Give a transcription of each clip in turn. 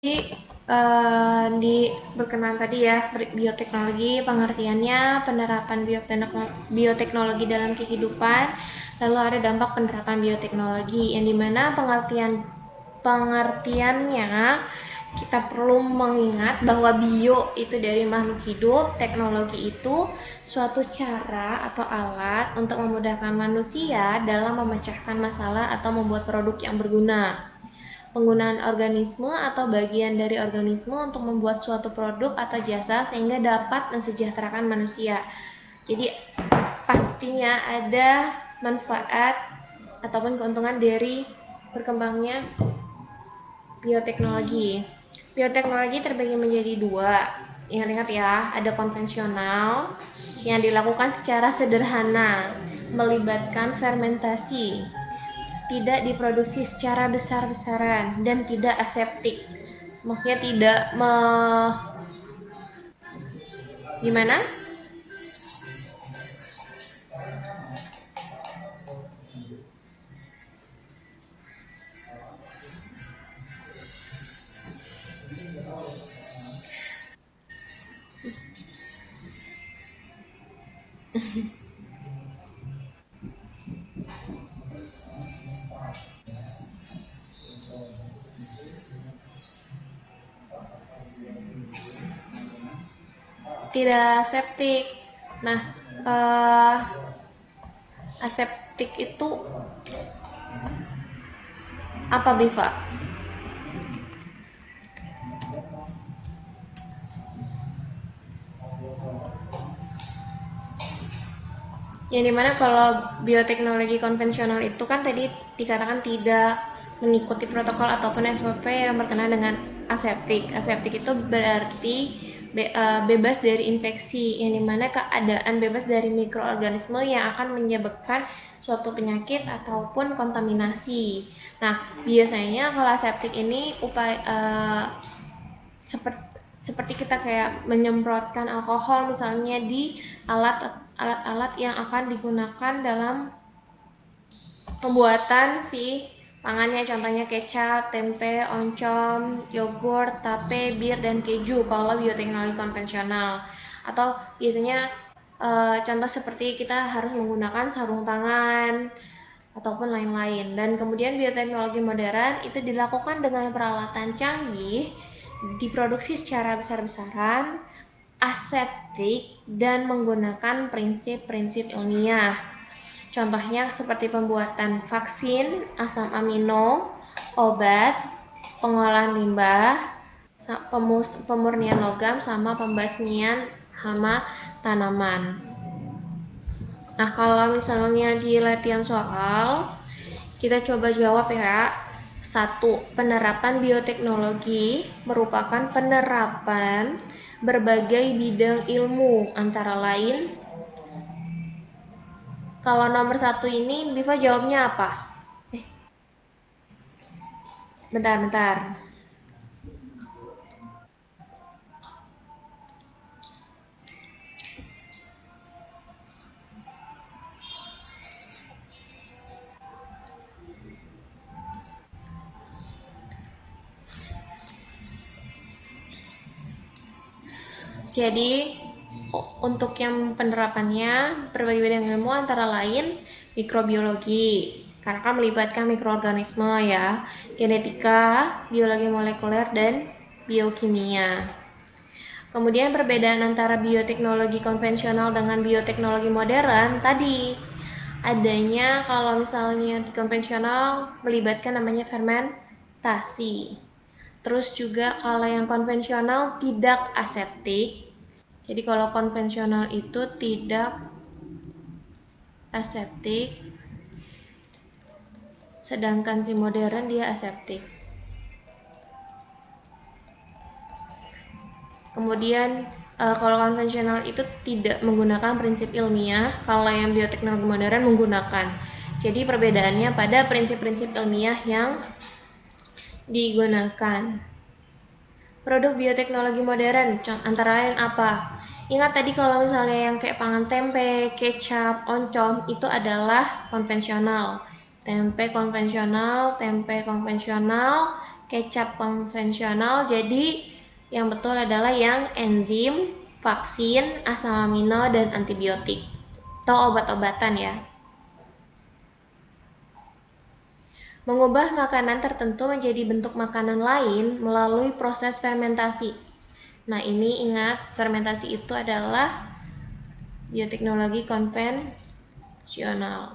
Di berkenan tadi ya, bioteknologi pengertiannya penerapan bioteknologi dalam kehidupan, lalu ada dampak penerapan bioteknologi yang dimana pengertiannya kita perlu mengingat bahwa bio itu dari makhluk hidup, teknologi itu suatu cara atau alat untuk memudahkan manusia dalam memecahkan masalah atau membuat produk yang berguna. Penggunaan organisme atau bagian dari organisme untuk membuat suatu produk atau jasa sehingga dapat mensejahterakan manusia. Jadi pastinya ada manfaat ataupun keuntungan dari berkembangnya bioteknologi. Bioteknologi terbagi menjadi dua. Ingat-ingat ya, ada konvensional yang dilakukan secara sederhana, melibatkan fermentasi, tidak diproduksi secara besar-besaran, dan tidak aseptik. Maksudnya tidak gimana? Tidak aseptik. Nah, uh, aseptik itu apa, Biva? Yang dimana kalau bioteknologi konvensional itu kan tadi dikatakan tidak mengikuti protokol ataupun SOP yang berkenaan dengan aseptik. Aseptik itu berarti bebas dari infeksi, yang dimana keadaan bebas dari mikroorganisme yang akan menyebabkan suatu penyakit ataupun kontaminasi. Nah, biasanya kalau aseptik ini seperti kita kayak menyemprotkan alkohol misalnya di alat-alat yang akan digunakan dalam pembuatan si pangannya, contohnya kecap, tempe, oncom, yogurt, tape, bir, dan keju kalau bioteknologi konvensional. Atau biasanya contoh seperti kita harus menggunakan sarung tangan ataupun lain-lain. Dan kemudian bioteknologi modern itu dilakukan dengan peralatan canggih, diproduksi secara besar-besaran, aseptik, dan menggunakan prinsip-prinsip ilmiah. Contohnya seperti pembuatan vaksin, asam amino, obat, pengolahan limbah, pemurnian logam, sama pembasmian hama tanaman. Nah, kalau misalnya di latihan soal, kita coba jawab ya. 1. Penerapan bioteknologi merupakan penerapan berbagai bidang ilmu, antara lain. Kalau nomor 1 ini, Biva jawabnya apa? Bentar. Jadi untuk yang penerapannya berbagai bidang ilmu antara lain mikrobiologi, karena kan melibatkan mikroorganisme ya, genetika, biologi molekuler, dan biokimia. Kemudian perbedaan antara bioteknologi konvensional dengan bioteknologi modern tadi adanya kalau misalnya di konvensional melibatkan namanya fermentasi. Terus juga kalau yang konvensional tidak aseptik. Jadi kalau konvensional itu tidak aseptik, sedangkan si modern dia aseptik. Kemudian kalau konvensional itu tidak menggunakan prinsip ilmiah, kalau yang bioteknologi modern menggunakan. Jadi perbedaannya pada prinsip-prinsip ilmiah yang digunakan. Produk bioteknologi modern antara lain apa? Ingat tadi kalau misalnya yang kayak pangan tempe, kecap, oncom itu adalah konvensional. tempe konvensional, kecap konvensional. Jadi yang betul adalah yang enzim, vaksin, asam amino, dan antibiotik atau obat-obatan ya. Mengubah makanan tertentu menjadi bentuk makanan lain melalui proses fermentasi. Nah, ini ingat, fermentasi itu adalah bioteknologi konvensional.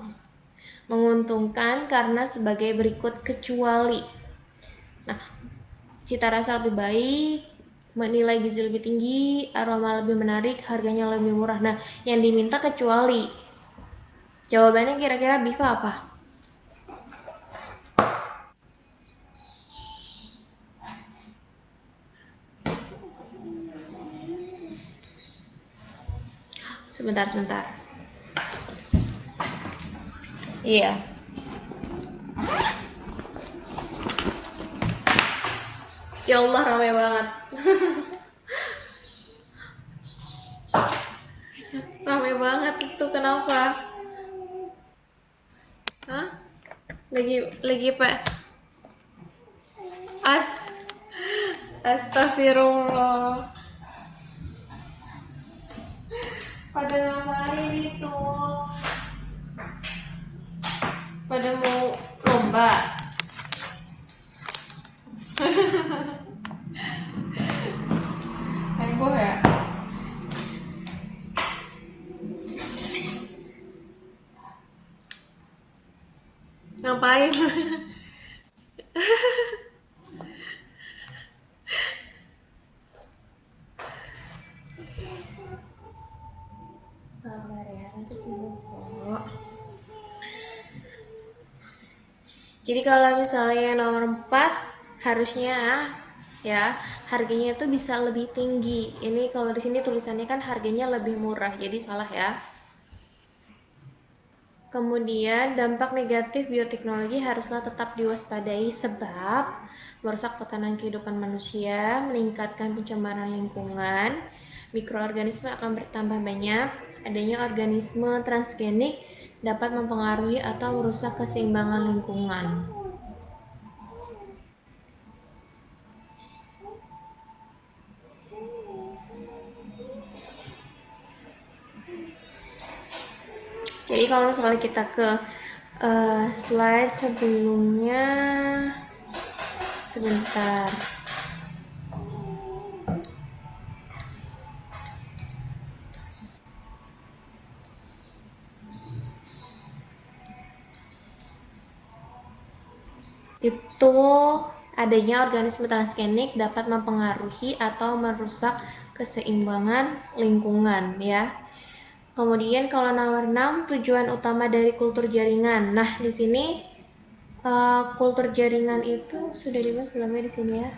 Menguntungkan karena sebagai berikut kecuali. Nah, cita rasa lebih baik, nilai gizi lebih tinggi, aroma lebih menarik, harganya lebih murah. Nah, yang diminta kecuali. Jawabannya kira-kira Biva apa? Sebentar. Iya. Ya Allah, ramai banget. Ramai banget itu, kenapa? Hah? Lagi Pak. As Astagfirullah. Pada ngapain itu? Pada mau lomba. Heboh ya? Ngapain? Sabar ya, nanti sibuk kok. Jadi kalau misalnya nomor 4 harusnya ya harganya itu bisa lebih tinggi. Ini kalau di sini tulisannya kan harganya lebih murah, jadi salah ya. Kemudian dampak negatif bioteknologi haruslah tetap diwaspadai sebab merusak tatanan kehidupan manusia, meningkatkan pencemaran lingkungan, mikroorganisme akan bertambah banyak, adanya organisme transgenik dapat mempengaruhi atau merusak keseimbangan lingkungan. Jadi kalau misalnya kita ke slide sebelumnya, sebentar. Itu adanya organisme transgenik dapat mempengaruhi atau merusak keseimbangan lingkungan ya. Kemudian kalau nomor 6 tujuan utama dari kultur jaringan. Nah, di sini kultur jaringan itu sudah dibahas sebelumnya di sini ya.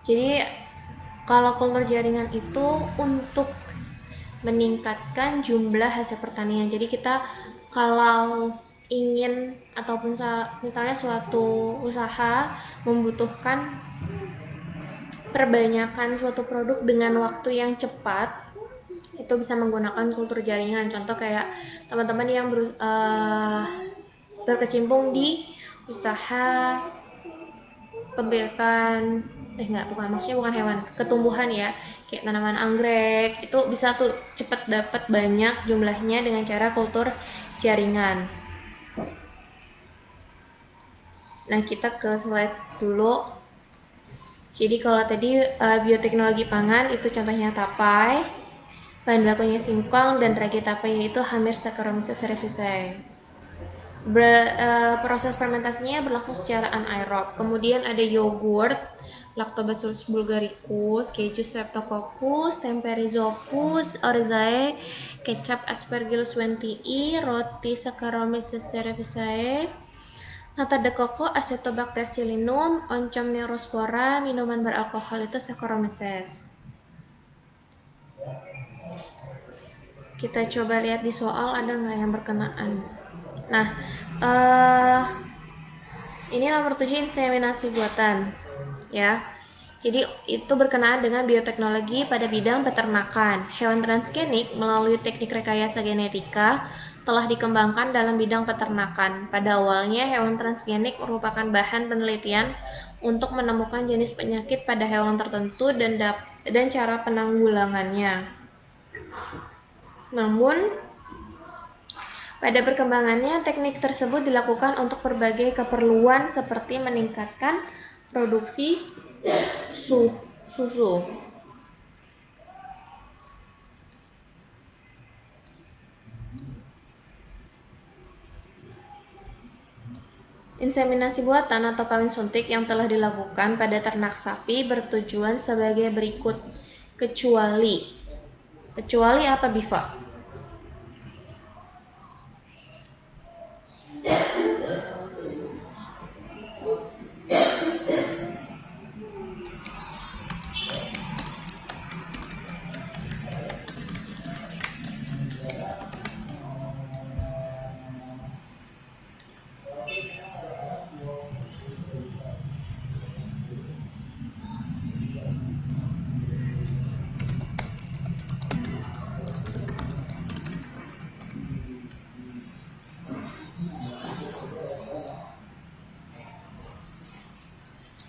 Jadi kalau kultur jaringan itu untuk meningkatkan jumlah hasil pertanian. Jadi kita kalau ingin ataupun misalnya suatu usaha membutuhkan perbanyakan suatu produk dengan waktu yang cepat, itu bisa menggunakan kultur jaringan. Contoh kayak teman-teman yang berkecimpung di usaha pembiakan maksudnya bukan hewan, ketumbuhan ya, kayak tanaman anggrek, itu bisa tuh cepet dapat banyak jumlahnya dengan cara kultur jaringan. Nah, kita ke slide dulu. Jadi kalau tadi bioteknologi pangan itu contohnya tapai, bahan bakunya singkong, dan ragi tapai yaitu Hamir Saccharomyces cerevisiae. Proses fermentasinya berlangsung secara anaerob. Kemudian ada yogurt, Lactobacillus bulgaricus, keju Streptococcus, tempe Rhizopus oryzae, kecap Aspergillus wendtii, roti Saccharomyces cerevisiae, nata de coco Acetobacter-Chilinum, oncom Neurospora, minuman beralkohol itu Saccharomyces. Kita coba lihat di soal ada nggak yang berkenaan. Nah, ini nomor 7 inseminasi buatan ya. Jadi itu berkenaan dengan bioteknologi pada bidang peternakan. Hewan transgenik melalui teknik rekayasa genetika telah dikembangkan dalam bidang peternakan. Pada awalnya, hewan transgenik merupakan bahan penelitian untuk menemukan jenis penyakit pada hewan tertentu dan cara penanggulangannya. Namun, pada perkembangannya, teknik tersebut dilakukan untuk berbagai keperluan seperti meningkatkan produksi susu. Inseminasi buatan atau kawin suntik yang telah dilakukan pada ternak sapi bertujuan sebagai berikut. Kecuali. Kecuali apa, Biva?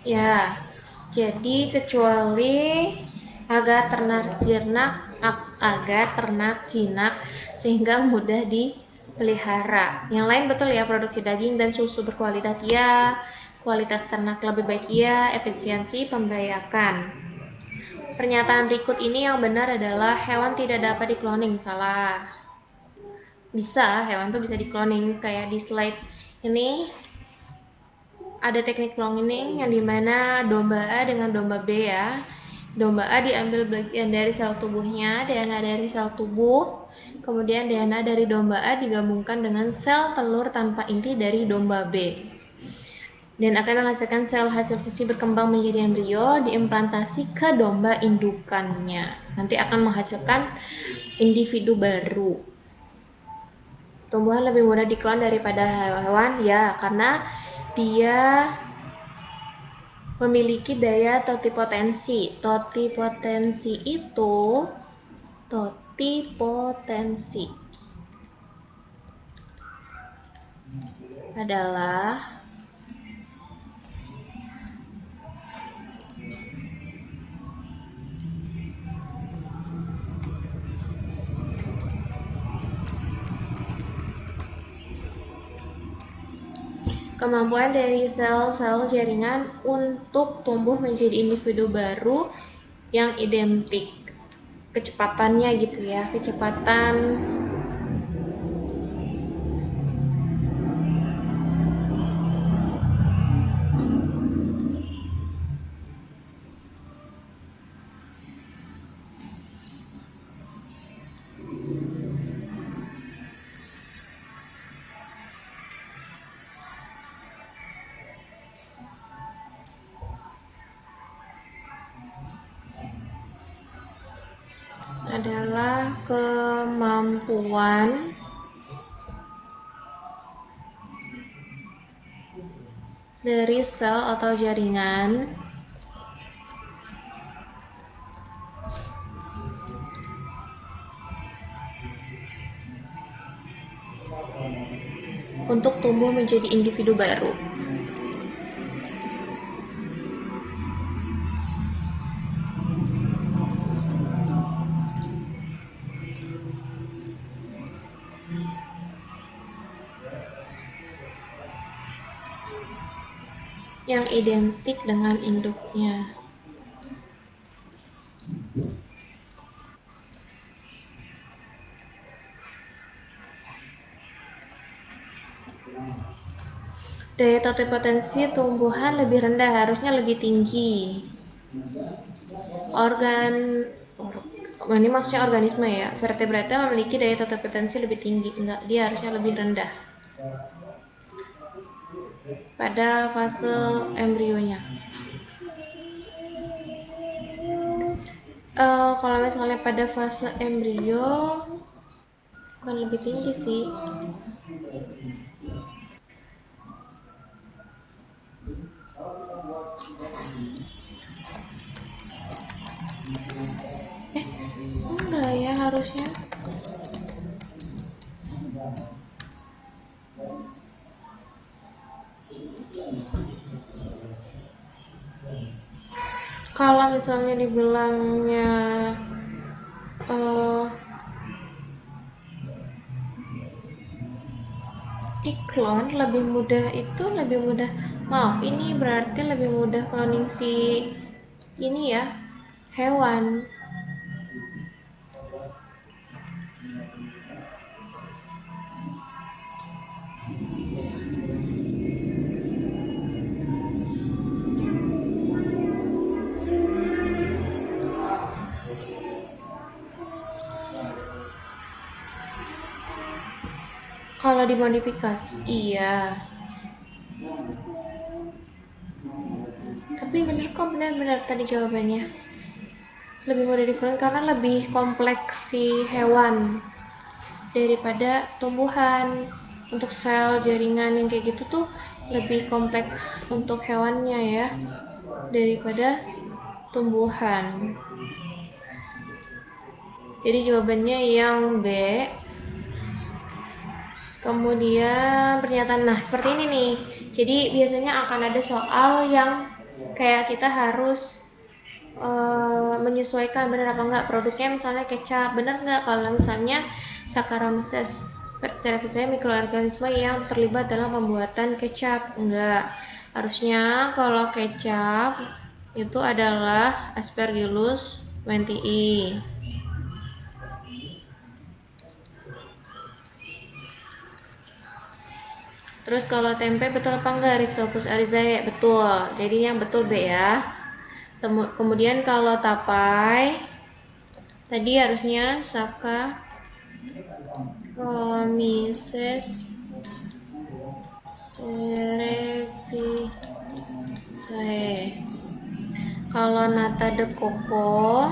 Ya, jadi kecuali agar ternak jinak sehingga mudah dipelihara. Yang lain betul ya, produksi daging dan susu berkualitas ya, kualitas ternak lebih baik ya, efisiensi pembayakan. Pernyataan berikut ini yang benar adalah hewan tidak dapat dikloning. Salah. Bisa, hewan tuh bisa dikloning. Kayak di slide ini ada teknik cloning yang dimana domba A dengan domba B ya. Domba A diambil bagian dari sel tubuhnya, DNA dari sel tubuh, kemudian DNA dari domba A digabungkan dengan sel telur tanpa inti dari domba B. Dan akan menghasilkan sel hasil fusi berkembang menjadi embrio, diimplantasi ke domba indukannya. Nanti akan menghasilkan individu baru. Tumbuhan lebih mudah diklon daripada hewan ya, karena dia memiliki daya totipotensi. Totipotensi adalah kemampuan dari sel-sel jaringan untuk tumbuh menjadi individu baru yang identik. Kecepatannya gitu ya, kecepatan adalah kemampuan dari sel atau jaringan untuk tumbuh menjadi individu baru. Yang identik dengan induknya. Daya totipotensi tumbuhan lebih rendah, harusnya lebih tinggi. Ini maksudnya organisme ya. Vertebrata memiliki daya totipotensi lebih tinggi, enggak, dia harusnya lebih rendah pada fase embrionya. Kalau misalnya pada fase embrio bukan lebih tinggi sih. Eh, enggak ya harusnya. Kalau misalnya dibilangnya eh diklon lebih mudah, itu lebih mudah, maaf ini berarti lebih mudah cloning si ini ya, hewan. Kalau dimodifikasi iya, tapi bener kok, benar-benar tadi jawabannya lebih mudah diklon karena lebih kompleks si hewan daripada tumbuhan. Untuk sel jaringan yang kayak gitu tuh lebih kompleks untuk hewannya ya daripada tumbuhan. Jadi jawabannya yang B. Kemudian pernyataan, nah seperti ini nih. Jadi biasanya akan ada soal yang kayak kita harus menyesuaikan benar apa enggak produknya, misalnya kecap benar enggak kalau misalnya Saccharomyces cerevisiae mikroorganisme yang terlibat dalam pembuatan kecap, enggak, harusnya kalau kecap itu adalah Aspergillus wientii. Terus kalau tempe betul apa enggak, Rhizopus arizae, betul, jadi yang betul B ya. Kemudian kalau tapai tadi harusnya Saccharomyces cerevisiae. Kalau nata de coco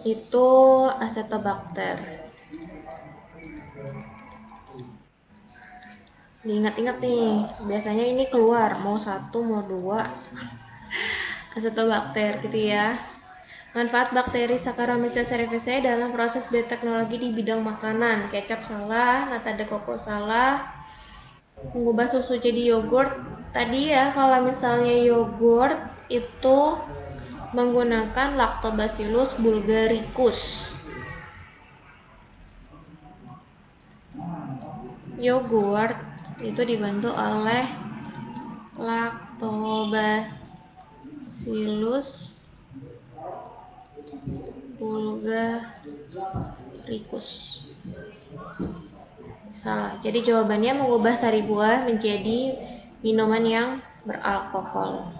itu Acetobacter. Diingat-ingat nih, biasanya ini keluar mau satu mau dua Acetobacter gitu ya. Manfaat bakteri Saccharomyces cerevisiae dalam proses bioteknologi di bidang makanan. Kecap salah, nata de coco salah. Mengubah susu jadi yogurt. Tadi ya kalau misalnya yogurt itu menggunakan Lactobacillus bulgaricus. Yogurt itu dibantu oleh Lactobacillus bulgaricus. Salah. Jadi jawabannya mengubah sari buah menjadi minuman yang beralkohol.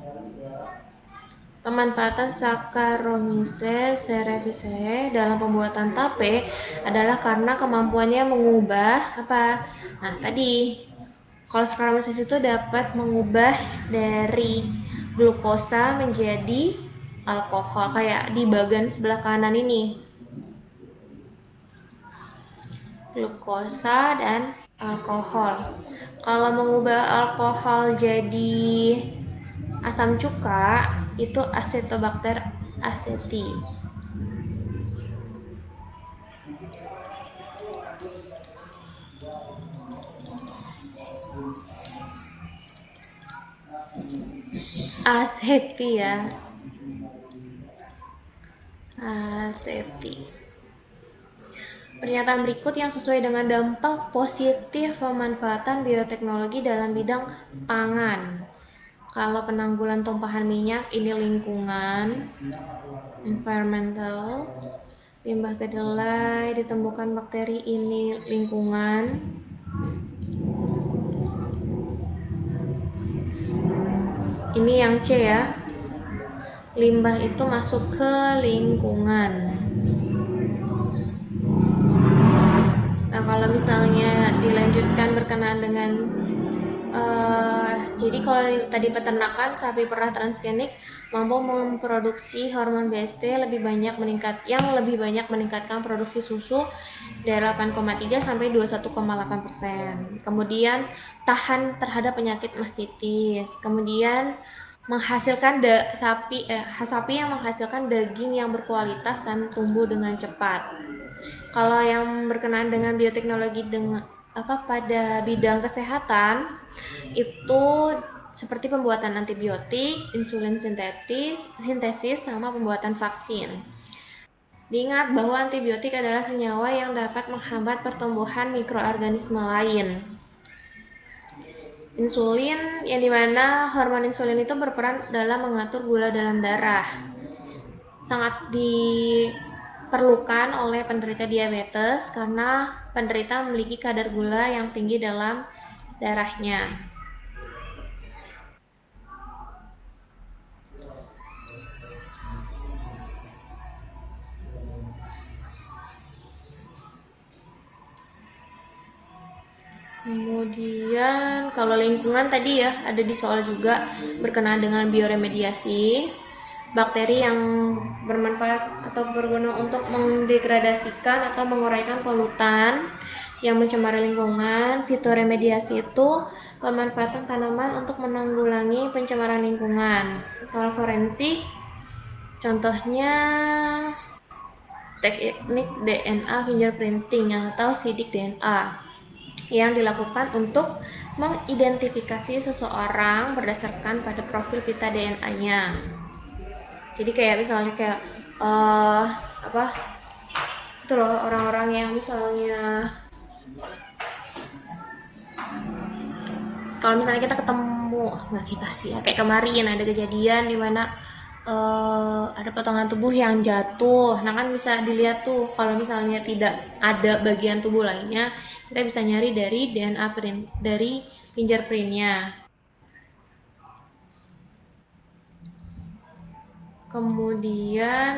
Pemanfaatan Saccharomyces cerevisiae dalam pembuatan tape adalah karena kemampuannya mengubah apa? Nah, tadi kalau Saccharomyces itu dapat mengubah dari glukosa menjadi alkohol, kayak di bagian sebelah kanan ini. Glukosa dan alkohol. Kalau mengubah alkohol jadi asam cuka itu Acetobacter aceti. Aceti ya. Aceti. Pernyataan berikut yang sesuai dengan dampak positif pemanfaatan bioteknologi dalam bidang pangan. Kalau penanggulan tumpahan minyak ini lingkungan, environmental. Limbah kedelai ditemukan bakteri ini lingkungan. Ini yang C ya. Limbah itu masuk ke lingkungan. Nah, kalau misalnya dilanjutkan berkenaan dengan jadi kalau tadi peternakan sapi perah transgenik mampu memproduksi hormon BST lebih banyak meningkatkan produksi susu dari 8,3 sampai 21,8%. Kemudian tahan terhadap penyakit mastitis. Kemudian menghasilkan sapi yang menghasilkan daging yang berkualitas dan tumbuh dengan cepat. Kalau yang berkenaan dengan bioteknologi dengan pada bidang kesehatan itu seperti pembuatan antibiotik, insulin sintesis sama pembuatan vaksin. Diingat bahwa antibiotik adalah senyawa yang dapat menghambat pertumbuhan mikroorganisme lain. Insulin, yang dimana hormon insulin itu berperan dalam mengatur gula dalam darah. Sangat diperlukan oleh penderita diabetes karena penderita memiliki kadar gula yang tinggi dalam darahnya. Kemudian kalau lingkungan tadi ya ada di soal juga berkenaan dengan bioremediasi. Bakteri yang bermanfaat atau berguna untuk mendegradasikan atau menguraikan polutan yang mencemari lingkungan. Fitoremediasi itu pemanfaatan tanaman untuk menanggulangi pencemaran lingkungan. Kalau forensik contohnya teknik DNA fingerprinting atau sidik DNA yang dilakukan untuk mengidentifikasi seseorang berdasarkan pada profil pita DNA-nya. Jadi kayak misalnya kayak uh, apa itu loh orang-orang yang misalnya kalau misalnya kita ketemu nggak kita sih ya kayak kemarin ada kejadian di mana ada potongan tubuh yang jatuh. Nah kan bisa dilihat tuh kalau misalnya tidak ada bagian tubuh lainnya kita bisa nyari dari DNA print dari fingerprintnya. Kemudian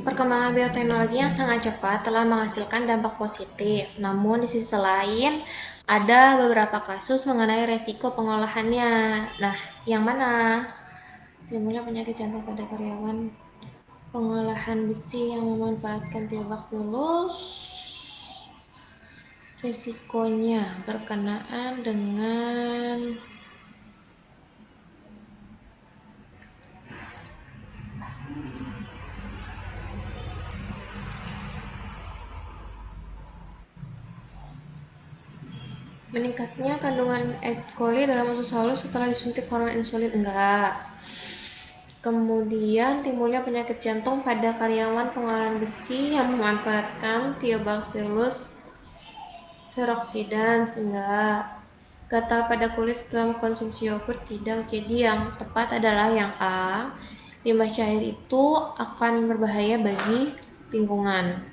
perkembangan bioteknologi yang sangat cepat telah menghasilkan dampak positif. Namun di sisi lain ada beberapa kasus mengenai resiko pengolahannya. Nah, yang mana? Timbulnya penyakit jantung pada karyawan pengolahan besi yang memanfaatkan Tiobaxillus. Resikonya berkenaan dengan meningkatnya kandungan E. coli dalam usus halus setelah disuntik hormon insulin enggak. Kemudian timbulnya penyakit jantung pada karyawan pengolahan besi yang memanfaatkan Thiobacillus peroxidans enggak. Gatal pada kulit setelah mengkonsumsi yogurt tidak. Jadi yang tepat adalah yang A. Limbah cair itu akan berbahaya bagi lingkungan.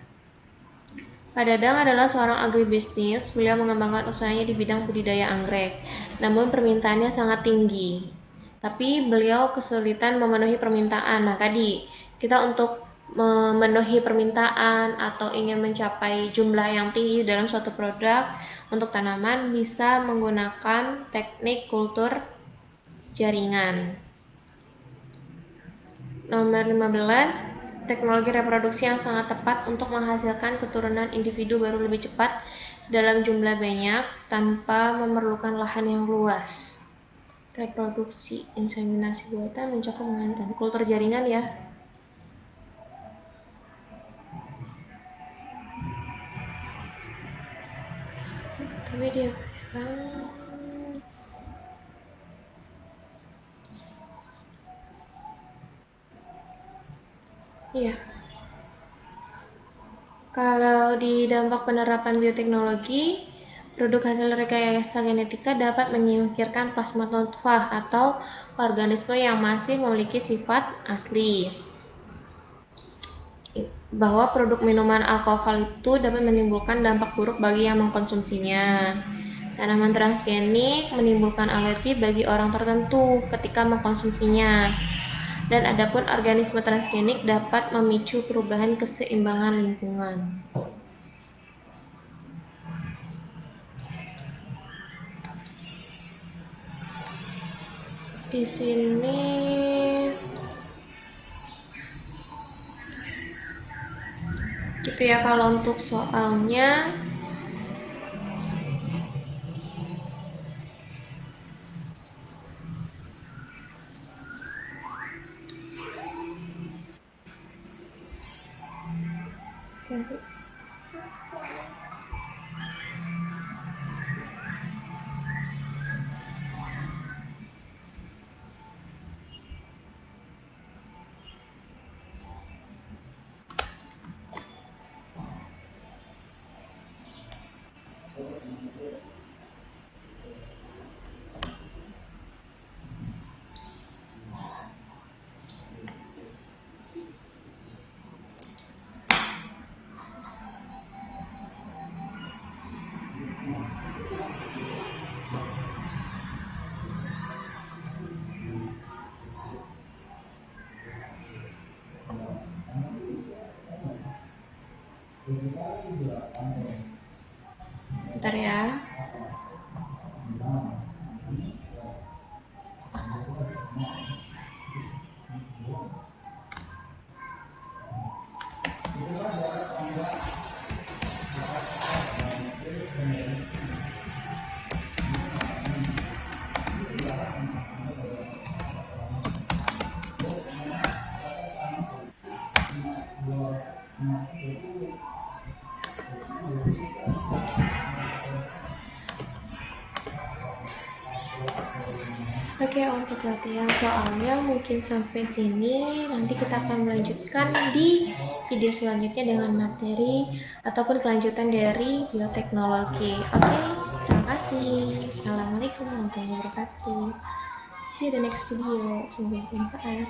Pak Dadang adalah seorang agribisnis. Beliau mengembangkan usahanya di bidang budidaya anggrek. Namun permintaannya sangat tinggi. Tapi beliau kesulitan memenuhi permintaan. Nah, tadi kita untuk memenuhi permintaan atau ingin mencapai jumlah yang tinggi dalam suatu produk untuk tanaman bisa menggunakan teknik kultur jaringan. Nomor 15, teknologi reproduksi yang sangat tepat untuk menghasilkan keturunan individu baru lebih cepat dalam jumlah banyak tanpa memerlukan lahan yang luas. Reproduksi inseminasi buatan mencakup mengenai kultur jaringan ya. Tapi dia bilang Iya. Kalau di dampak penerapan bioteknologi, produk hasil rekayasa genetika dapat menyingkirkan plasma nutfah atau organisme yang masih memiliki sifat asli. Bahwa produk minuman alkohol itu dapat menimbulkan dampak buruk bagi yang mengkonsumsinya. Tanaman transgenik menimbulkan alergi bagi orang tertentu ketika mengkonsumsinya. Dan adapun organisme transgenik dapat memicu perubahan keseimbangan lingkungan. Di sini gitu ya kalau untuk soalnya. Bentar ya. Oke, untuk latihan soalnya mungkin sampai sini. Nanti kita akan melanjutkan di video selanjutnya dengan materi ataupun kelanjutan dari bioteknologi. Oke, terima kasih. Assalamualaikum warahmatullahi wabarakatuh. See you the next video. Semoga bermanfaat.